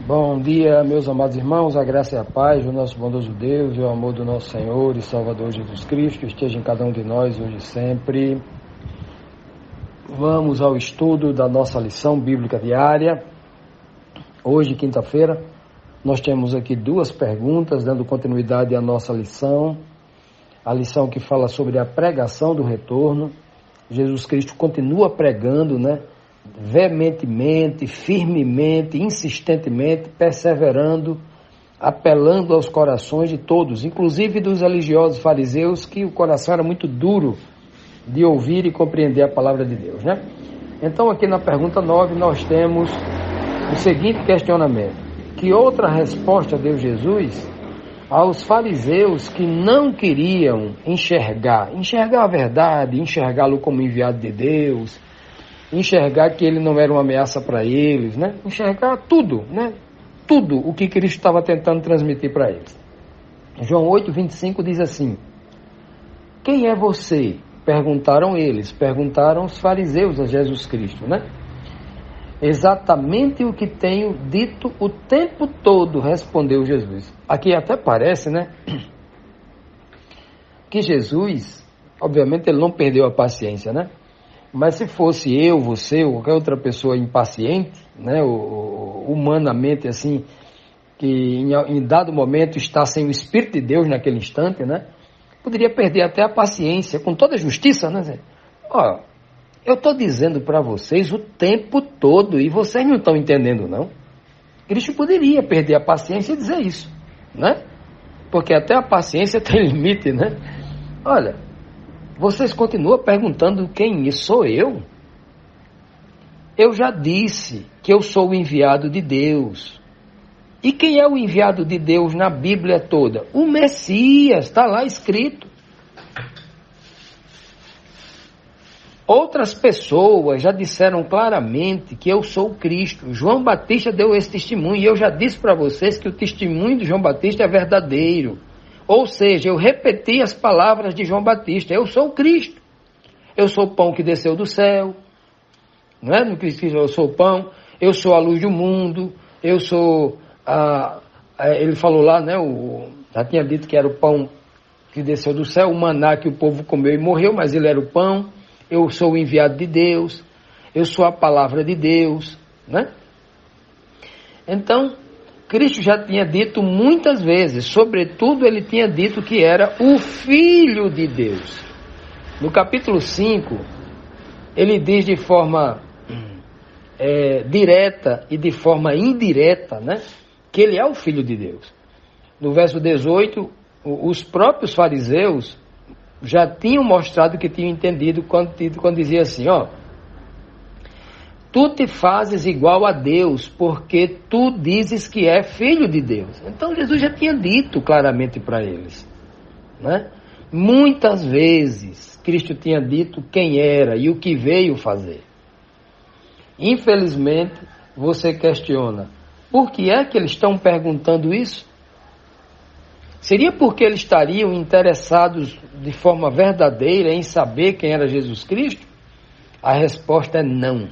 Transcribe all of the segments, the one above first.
Bom dia, meus amados irmãos, a graça e a paz do nosso bondoso Deus e o amor do nosso Senhor e Salvador Jesus Cristo esteja em cada um de nós hoje e sempre. Vamos ao estudo da nossa lição bíblica diária. Hoje, quinta-feira, nós temos aqui duas perguntas, dando continuidade à nossa lição. A lição que fala sobre a pregação do retorno. Jesus Cristo continua pregando, veementemente, firmemente, insistentemente, perseverando, apelando aos corações de todos, inclusive dos religiosos fariseus, que o coração era muito duro de ouvir e compreender a palavra de Deus, Então, aqui na pergunta 9, nós temos o seguinte questionamento: que outra resposta deu Jesus aos fariseus que não queriam enxergar a verdade, enxergá-lo como enviado de Deus, enxergar que ele não era uma ameaça para eles, enxergar tudo, tudo o que Cristo estava tentando transmitir para eles. João 8:25 diz assim: quem é você? Perguntaram eles, perguntaram os fariseus a Jesus Cristo, Exatamente o que tenho dito o tempo todo, respondeu Jesus. Aqui até parece, que Jesus, obviamente ele não perdeu a paciência, Mas se fosse eu, você ou qualquer outra pessoa impaciente, humanamente assim, que em dado momento está sem o Espírito de Deus naquele instante, poderia perder até a paciência, com toda a justiça, eu estou dizendo para vocês o tempo todo e vocês não estão entendendo, não. Cristo poderia perder a paciência e dizer isso, Porque até a paciência tem limite, Olha, vocês continuam perguntando quem sou eu? Eu já disse que eu sou o enviado de Deus. E quem é o enviado de Deus na Bíblia toda? O Messias, está lá escrito. Outras pessoas já disseram claramente que eu sou o Cristo. João Batista deu esse testemunho e eu já disse para vocês que o testemunho de João Batista é verdadeiro. Ou seja, eu repeti as palavras de João Batista: eu sou o Cristo. Eu sou o pão que desceu do céu. No Cristo eu sou o pão. Eu sou a luz do mundo. Eu sou ele falou lá, já tinha dito que era o pão que desceu do céu, o maná que o povo comeu e morreu, mas ele era o pão. Eu sou o enviado de Deus. Eu sou a palavra de Deus, Então, Cristo já tinha dito muitas vezes, sobretudo ele tinha dito que era o Filho de Deus. No capítulo 5, ele diz de forma direta e de forma indireta, que ele é o Filho de Deus. No verso 18, os próprios fariseus já tinham mostrado que tinham entendido quando dizia assim, tu te fazes igual a Deus, porque tu dizes que é filho de Deus. Então Jesus já tinha dito claramente para eles, Muitas vezes Cristo tinha dito quem era e o que veio fazer. Infelizmente, você questiona, por que é que eles estão perguntando isso? Seria porque eles estariam interessados de forma verdadeira em saber quem era Jesus Cristo? A resposta é não.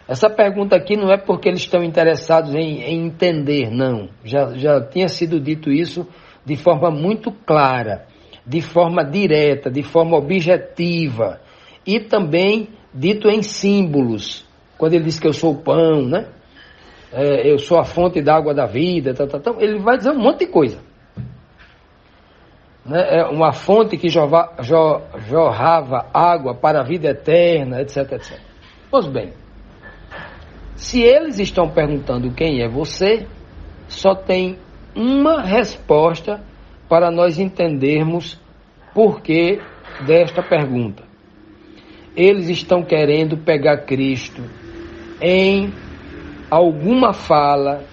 Essa pergunta aqui não é porque eles estão interessados em entender, não. Já tinha sido dito isso de forma muito clara, de forma direta, de forma objetiva, e também dito em símbolos. Quando ele diz que eu sou o pão, eu sou a fonte da água da vida, ele vai dizer um monte de coisa. É uma fonte que jorrava água para a vida eterna, etc, etc. Pois bem, se eles estão perguntando quem é você, só tem uma resposta para nós entendermos por que desta pergunta. Eles estão querendo pegar Cristo em alguma fala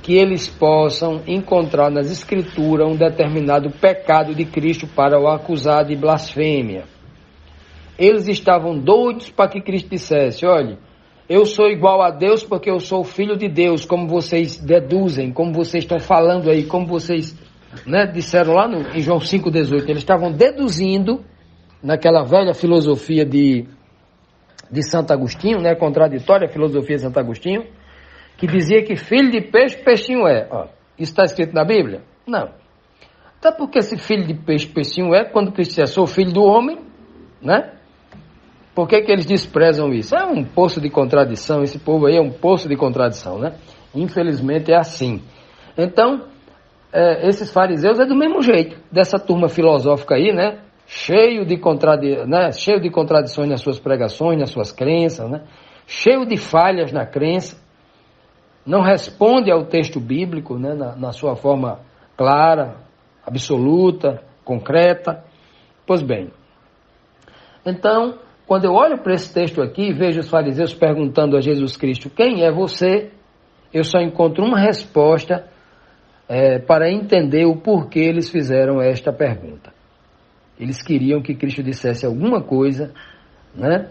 que eles possam encontrar nas Escrituras um determinado pecado de Cristo para o acusar de blasfêmia. Eles estavam doidos para que Cristo dissesse, olha, eu sou igual a Deus porque eu sou filho de Deus, como vocês deduzem, como vocês estão falando aí, como vocês disseram lá em João 5,18. Eles estavam deduzindo, naquela velha filosofia de Santo Agostinho, contraditória a filosofia de Santo Agostinho, que dizia que filho de peixe, peixinho é. Ó, isso está escrito na Bíblia? Não. Até porque esse filho de peixe, peixinho é, quando Cristo disse, sou filho do homem, né? Por que eles desprezam isso? É um poço de contradição, esse povo aí é um poço de contradição, né? Infelizmente é assim. Então, esses fariseus é do mesmo jeito, dessa turma filosófica aí, né? Cheio de contradições nas suas pregações, nas suas crenças, né? Cheio de falhas na crença, não responde ao texto bíblico, né? na sua forma clara, absoluta, concreta. Pois bem, então, quando eu olho para esse texto aqui e vejo os fariseus perguntando a Jesus Cristo, quem é você? Eu só encontro uma resposta para entender o porquê eles fizeram esta pergunta. Eles queriam que Cristo dissesse alguma coisa, né,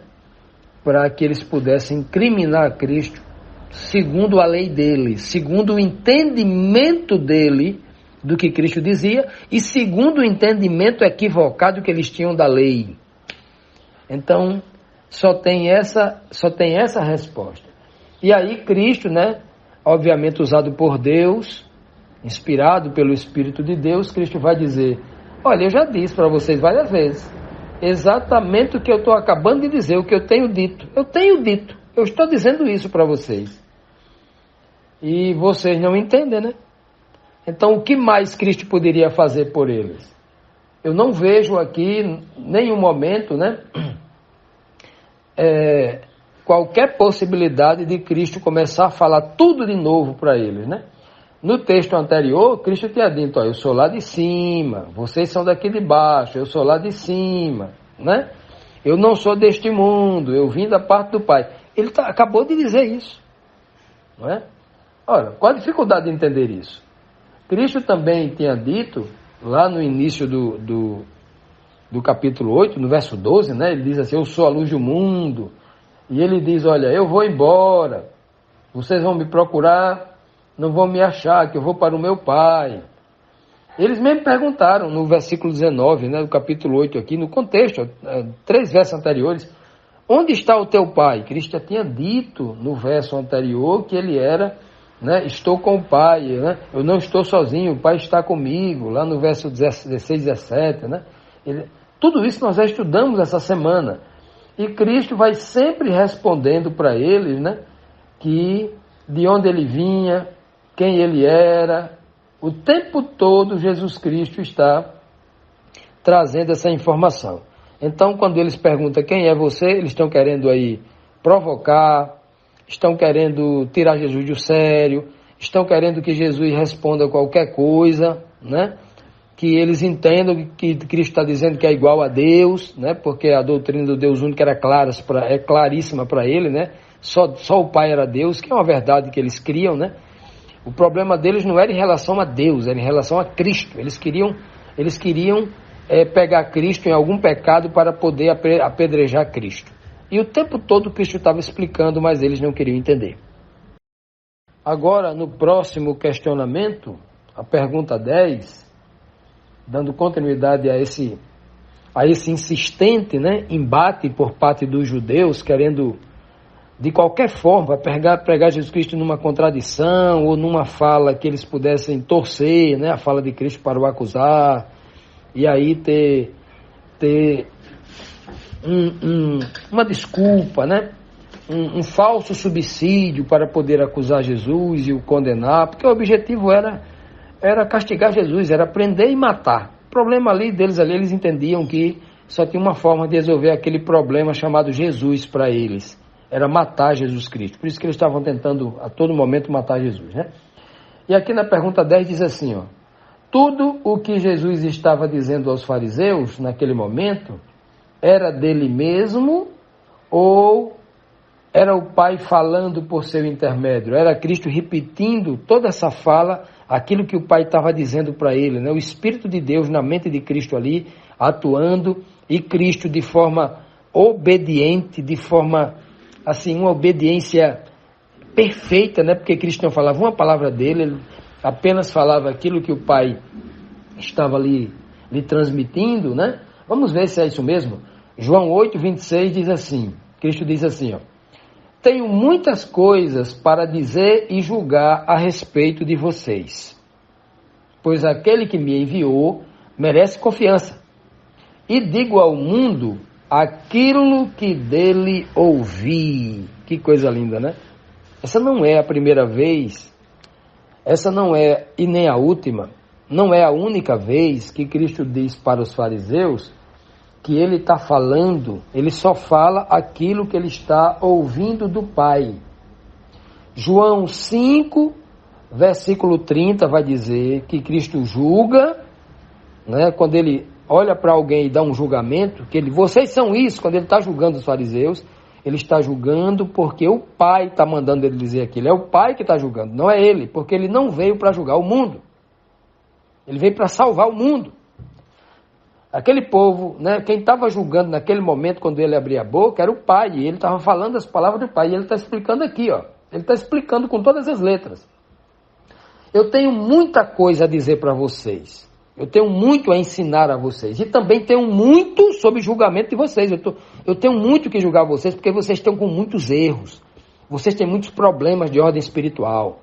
para que eles pudessem incriminar Cristo segundo a lei dele, segundo o entendimento dele do que Cristo dizia e segundo o entendimento equivocado que eles tinham da lei. Então, só tem essa resposta. E aí Cristo, né, obviamente usado por Deus, inspirado pelo Espírito de Deus, Cristo vai dizer, olha, eu já disse para vocês várias vezes, exatamente o que eu estou acabando de dizer, o que eu tenho dito. Eu estou dizendo isso para vocês. E vocês não entendem, né? Então, o que mais Cristo poderia fazer por eles? Eu não vejo aqui nenhum momento, né, qualquer possibilidade de Cristo começar a falar tudo de novo para eles, né? No texto anterior, Cristo tinha dito, eu sou lá de cima, vocês são daqui de baixo, eu sou lá de cima, né? Eu não sou deste mundo, eu vim da parte do Pai. Ele acabou de dizer isso, não é? Ora, qual a dificuldade de entender isso? Cristo também tinha dito, lá no início do capítulo 8, no verso 12, né? Ele diz assim, eu sou a luz do mundo. E ele diz, olha, eu vou embora, vocês vão me procurar, não vão me achar, que eu vou para o meu Pai. Eles mesmo perguntaram no versículo 19, né, do capítulo 8 aqui, no contexto, 3 versos anteriores, onde está o teu Pai? Cristo já tinha dito no verso anterior que ele era, né, estou com o Pai, né, eu não estou sozinho, o Pai está comigo, lá no verso 16, 17, né, tudo isso nós já estudamos essa semana. E Cristo vai sempre respondendo para eles, né, que de onde ele vinha, quem ele era, o tempo todo Jesus Cristo está trazendo essa informação. Então, quando eles perguntam quem é você, eles estão querendo aí provocar, estão querendo tirar Jesus do sério, estão querendo que Jesus responda qualquer coisa, né? Que eles entendam que Cristo está dizendo que é igual a Deus, né? Porque a doutrina do Deus único era claríssima para ele, né? Só o Pai era Deus, que é uma verdade que eles criam, né? O problema deles não era em relação a Deus, era em relação a Cristo. Eles queriam pegar Cristo em algum pecado para poder apedrejar Cristo. E o tempo todo Cristo estava explicando, mas eles não queriam entender. Agora, no próximo questionamento, a pergunta 10, dando continuidade a esse insistente, né, embate por parte dos judeus, querendo de qualquer forma pregar Jesus Cristo numa contradição ou numa fala que eles pudessem torcer, né, a fala de Cristo para o acusar, e aí ter uma desculpa, né, um falso subsídio para poder acusar Jesus e o condenar, porque o objetivo era castigar Jesus, era prender e matar. O problema deles ali, eles entendiam que só tinha uma forma de resolver aquele problema chamado Jesus para eles. Era matar Jesus Cristo. Por isso que eles estavam tentando a todo momento matar Jesus, né? E aqui na pergunta 10 diz assim, tudo o que Jesus estava dizendo aos fariseus naquele momento era dele mesmo ou era o Pai falando por seu intermédio? Era Cristo repetindo toda essa fala, aquilo que o Pai estava dizendo para ele, né? O Espírito de Deus na mente de Cristo ali, atuando, e Cristo de forma obediente, de forma, assim, uma obediência perfeita, né? Porque Cristo não falava uma palavra dele, ele apenas falava aquilo que o Pai estava lhe transmitindo, né? Vamos ver se é isso mesmo. João 8, 26 diz assim, Cristo diz assim, tenho muitas coisas para dizer e julgar a respeito de vocês, pois aquele que me enviou merece confiança. E digo ao mundo aquilo que dele ouvi. Que coisa linda, né? Essa não é a primeira vez, essa não é e nem a última, não é a única vez que Cristo diz para os fariseus que ele está falando, ele só fala aquilo que ele está ouvindo do Pai. João 5, versículo 30 vai dizer que Cristo julga, né, quando ele olha para alguém e dá um julgamento, que vocês são isso, quando ele está julgando os fariseus, ele está julgando porque o Pai está mandando ele dizer aquilo. É o Pai que está julgando, não é ele, porque ele não veio para julgar o mundo. Ele veio para salvar o mundo. Aquele povo, né, quem estava julgando naquele momento, quando ele abria a boca, era o Pai, e ele estava falando as palavras do Pai, e ele está explicando aqui, ó. Ele está explicando com todas as letras. Eu tenho muita coisa a dizer para vocês. Eu tenho muito a ensinar a vocês. E também tenho muito sobre julgamento de vocês. Eu tenho muito que julgar vocês, porque vocês estão com muitos erros. Vocês têm muitos problemas de ordem espiritual.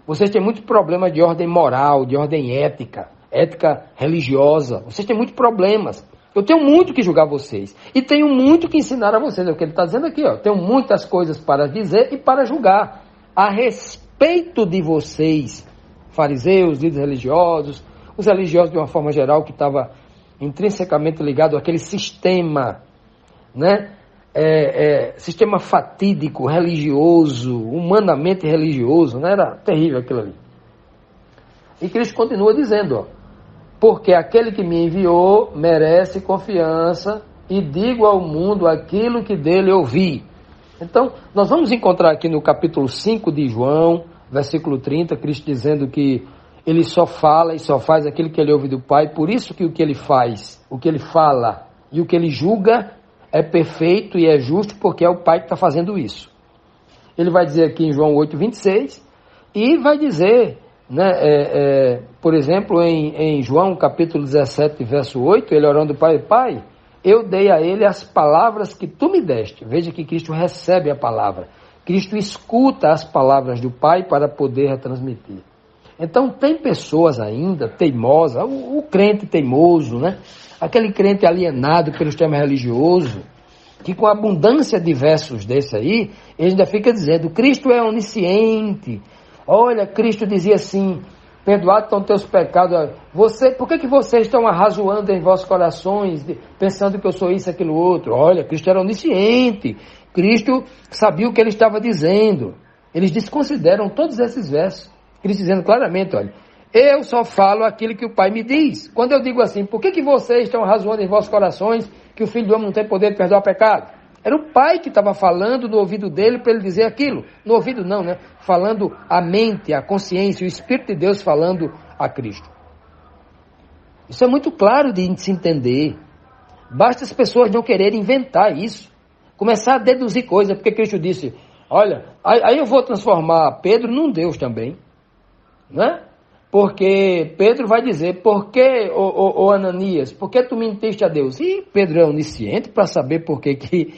Vocês têm muitos problemas de ordem moral, de ordem ética religiosa. Vocês têm muitos problemas. Eu tenho muito que julgar vocês. E tenho muito que ensinar a vocês. É o que ele está dizendo aqui, ó. Tenho muitas coisas para dizer e para julgar a respeito de vocês, fariseus, líderes religiosos, os religiosos de uma forma geral que estava intrinsecamente ligado àquele sistema, né? Sistema fatídico, religioso, humanamente religioso, né? Era terrível aquilo ali. E Cristo continua dizendo, ó, porque aquele que me enviou merece confiança e digo ao mundo aquilo que dele ouvi. Então, nós vamos encontrar aqui no capítulo 5 de João, versículo 30, Cristo dizendo que ele só fala e só faz aquilo que ele ouve do Pai, por isso que o que ele faz, o que ele fala e o que ele julga é perfeito e é justo, porque é o Pai que está fazendo isso. Ele vai dizer aqui em João 8, 26, e vai dizer, né, por exemplo, em João capítulo 17, verso 8, ele orando para o Pai, eu dei a ele as palavras que tu me deste. Veja que Cristo recebe a palavra. Cristo escuta as palavras do Pai para poder retransmitir. Então tem pessoas ainda teimosas, o crente teimoso, né? Aquele crente alienado pelo sistema religioso, que com a abundância de versos desse aí, ele ainda fica dizendo, Cristo é onisciente. Olha, Cristo dizia assim, perdoados estão teus pecados. Por que vocês estão arrazoando em vossos corações, pensando que eu sou isso, aquilo, outro? Olha, Cristo era onisciente. Cristo sabia o que ele estava dizendo. Eles desconsideram todos esses versos. Cristo dizendo claramente, olha, eu só falo aquilo que o Pai me diz. Quando eu digo assim, por que vocês estão arrazoando em vossos corações que o Filho do Homem não tem poder de perdoar o pecado? Era o Pai que estava falando no ouvido dele para ele dizer aquilo. No ouvido não, né? Falando a mente, a consciência, o Espírito de Deus falando a Cristo. Isso é muito claro de se entender. Basta as pessoas não quererem inventar isso. Começar a deduzir coisas, porque Cristo disse, olha, aí eu vou transformar Pedro num Deus também. Né? Porque Pedro vai dizer, por que, ô Ananias, por que tu mentiste a Deus? E Pedro é onisciente para saber por que,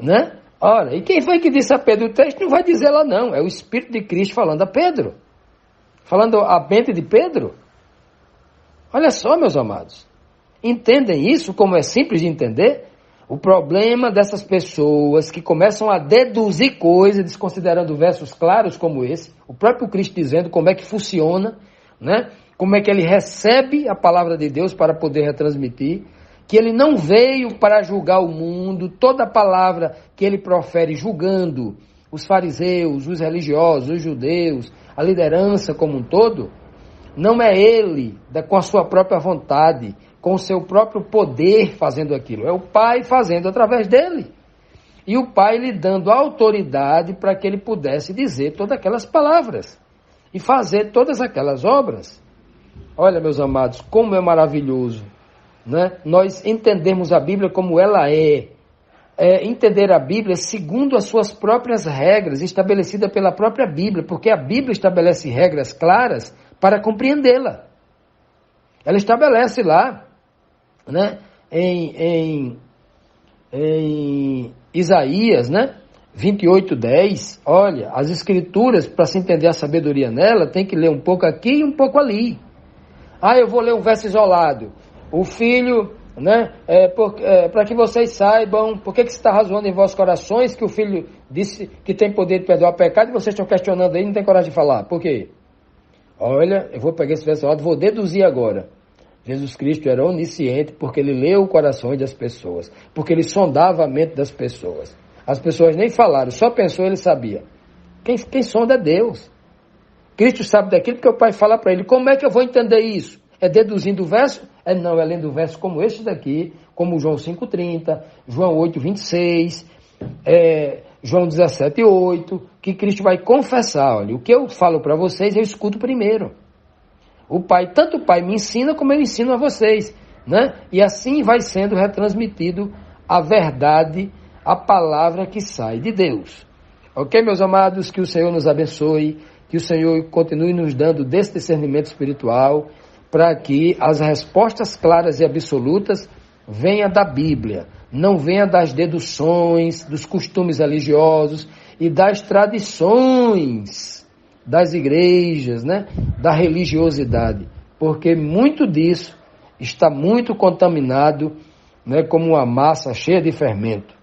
né? Ora, e quem foi que disse a Pedro? O texto não vai dizer lá não, é o Espírito de Cristo falando a Pedro, falando a mente de Pedro. Olha só, meus amados, entendem isso como é simples de entender? O problema dessas pessoas que começam a deduzir coisas, desconsiderando versos claros como esse, o próprio Cristo dizendo como é que funciona, né? Como é que ele recebe a palavra de Deus para poder retransmitir, que ele não veio para julgar o mundo, toda palavra que ele profere julgando os fariseus, os religiosos, os judeus, a liderança como um todo, não é ele, com a sua própria vontade, com o seu próprio poder fazendo aquilo. É o Pai fazendo através dele. E o Pai lhe dando autoridade para que ele pudesse dizer todas aquelas palavras e fazer todas aquelas obras. Olha, meus amados, como é maravilhoso, né? Nós entendemos a Bíblia como ela é. Entender a Bíblia segundo as suas próprias regras, estabelecidas pela própria Bíblia, porque a Bíblia estabelece regras claras para compreendê-la. Ela estabelece lá, né, em Isaías, né, 28:10, olha, as escrituras, para se entender a sabedoria nela, tem que ler um pouco aqui e um pouco ali. Eu vou ler um verso isolado. O filho, né, para que vocês saibam, por que está razoando em vossos corações que o filho disse que tem poder de perdoar pecado e vocês estão questionando aí, não tem coragem de falar. Por quê? Olha, eu vou pegar esse verso isolado, vou deduzir agora. Jesus Cristo era onisciente porque ele leu o coração das pessoas, porque ele sondava a mente das pessoas. As pessoas nem falaram, só pensou e ele sabia. Quem sonda é Deus. Cristo sabe daquilo porque o Pai fala para ele. Como é que eu vou entender isso? É deduzindo o verso? Não, é lendo o verso como este daqui, como João 5,30, João 8,26, João 17,8, que Cristo vai confessar. Olha, o que eu falo para vocês, eu escuto primeiro. Tanto o Pai me ensina como eu ensino a vocês, né? E assim vai sendo retransmitido a verdade, a palavra que sai de Deus. Ok, meus amados? Que o Senhor nos abençoe, que o Senhor continue nos dando desse discernimento espiritual, para que as respostas claras e absolutas venham da Bíblia, não venham das deduções, dos costumes religiosos e das tradições das igrejas, né? Da religiosidade, porque muito disso está muito contaminado, né? Como uma massa cheia de fermento.